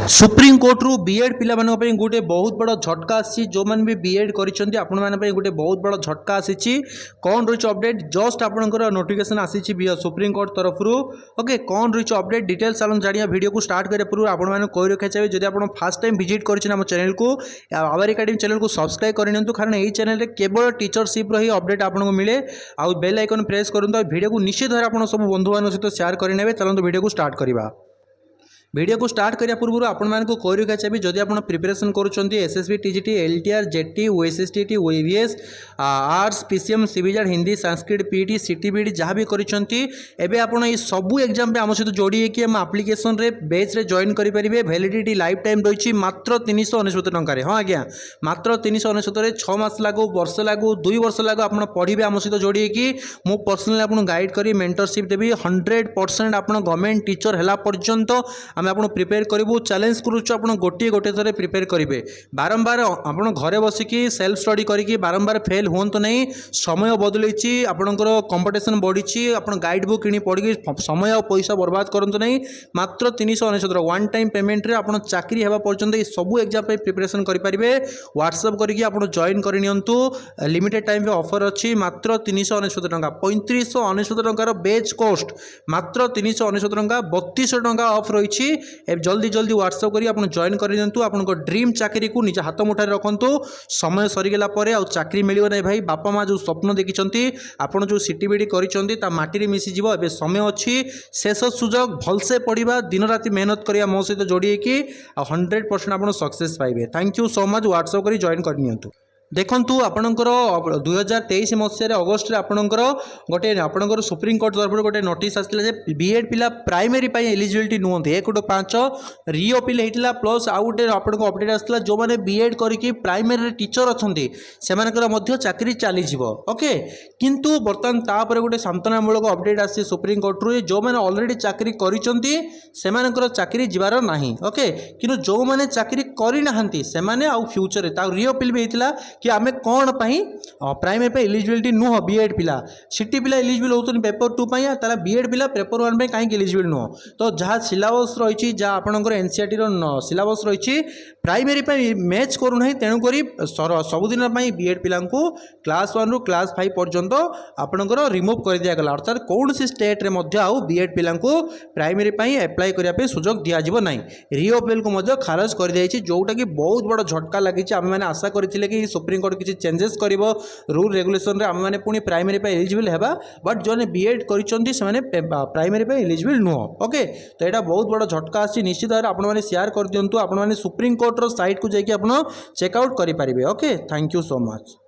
सुप्रीमकोर्टू BEd पिलाने गोटे बहुत बड़ झटका आसी जो मैंने भी बीएड करें आपण गोटे बहुत बड़ झटका आसी कौन रही अपडेट जस्ट आपंकर नोटिफिकेशन आसी सुप्रीमकोर्ट तरफ ओके कौन रही अपडेट डिटेल्स चलो जानिया वीडियो को स्टार्ट करिया पूर्व आपको कही रखा चाहिए जब आप फास्ट टाइम विजिट कर चैनल को आवर एकेडमी चैनल को सब्सक्राइब करनी कारण यही चैनल केवल टीचरशिप ही अपडेट आपको मिले आउ बेल आइकन प्रेस करूँ वीडियो को निश्चित भाव आप सब बंधु मान सहित शेयर करेंगे चलते वीडियो को स्टार्ट करवा वीडियो को स्टार्ट करिया पूर्व आपको कही रखा चाहिए जदि आप प्रिपरेशन करुँच SSB TGT LTR JT OSST OEVS arts PCM सिविजर हिंदी संस्कृत पीटी सीटीबीडी जहाँ भी करेंगे आप सबू एग्जाम आम सहित जोड़ी होगी आम आप्लिकेसन बेच रे जॉइन करेंगे वैलिडिटी लाइफ टाइम रही मात्र 399 टकर हाँ आज्ञा मात्र 399 6 मास लागू वर्ष लागू 2 वर्ष लागू आप पढ़े आम सहित जोड़ी होगी मु पर्सनाली आपको गाइड करी मेंटरशिप देवी 100% आप गवर्नमेंट टीचर है पर्यंत आम आप प्रिपेयर करूँ चैलेंज करुच्छू आप गोटे गोटे थर प्रिपेयर करेंगे बारंबार आप घरे बसिकी सेल्फ स्टडी करके बारंबार फेल हूँ नहीं समय बदलैची आपंकर कंपटीशन बढ़ी आप गाइड बुक कि पढ़ी समय और पैसा बर्बाद करूँ नहीं मात्र 399 वन टाइम पेमेंट रे आप चाकरी होगा पर्यंत ये सबू एग्जाम प्रिपरेशन करेंगे व्हाट्सएप करके आप जॉइन करनियंतु लिमिटेड टाइम पे ऑफर अच्छी मात्र 399 टका 3599 टकार बेच कॉस्ट मात्र 399 टका 3200 टका ऑफ रही जल्दी जल्दी व्हाट्सएप करी आप जॉइन कर दिंतु आप ड्रीम चाकरी को निज हाथ मुठार रखु समय सरीगला चाकरी मिल ना भाई बापा माँ जो स्वप्न देखी आपड़ जो सीटीबीडी कर मिसीज ए समय अच्छी शेष सुजोग भलसे पढ़ा दिन राति मेहनत करिया मो सहित जोड़ी 100% आप सक्सेस पाइबे। Thank you so much WhatsApp करी जॉइन करनियंतु। देखु आपणकर 2023 मसीह अगस्ट आपणकर गोटे आपणकर सुप्रीमकोर्ट तरफ गोटे नोटिस आसाला बीएड पिला प्राइमरी एलिजिबिलिटी नुहति 1-5 रिओपिल होता प्लस आउ गोटे आपको अपडेट आसाला जो मैंने बीएड करके प्राइमरी टीचर अच्छा चाकरी चली ओके किंतु बर्तमान तापर गोटे सांत्वनामूलक अपडेट आसी सुप्रीमकोर्ट जो मैंने ऑलरेडी चाकरी कर चाकरी जीवार ना ओके कि जो मैंने चाकरी करना से आउ फ्यूचर रिओपिल भी होता कि आम कौन प्राइमरी एलिजिबिलिटी नुह बीएड पिला सीटी पिला एलिजिबल होती पेपर 2 तारा बीएड पिला पेपर 1 कहीं एलिजिबल नुह तो जहाँ सिलेबस रही जहाँ आपंकर एनसीईआरटी सिलेबस रही प्राइमरी मैच करूना तेणुक सबुदिन बीएड पिला क्लास 1 रू क्लास 5 पर्यंत आपंकर रिमूव कर दिगला अर्थात कौन सी स्टेट रे आउ बीएड पिला प्राइमरी एप्लाई करने सुजोग दिज्व ना रिओपिल को खारज कर दी जोटा कि बहुत बड़ झटका लगी आम मैंने आशा करते कि सुप्रीमकोर्ट किसी चेंजेस कर रूल रेगुलेशन आम मैंने पुणी प्राइमरी एलिजिबल है बट जो बीएड कर प्राइमरी एलिजिबल नुह ओके तो यहाँ बहुत बड़ झटका आसी निश्चित भाव आपने शेयर कर दिंतु आपने सुप्रीमकोर्टर साइट को जाकि आप चेकआउट करेंगे okay thank you so much.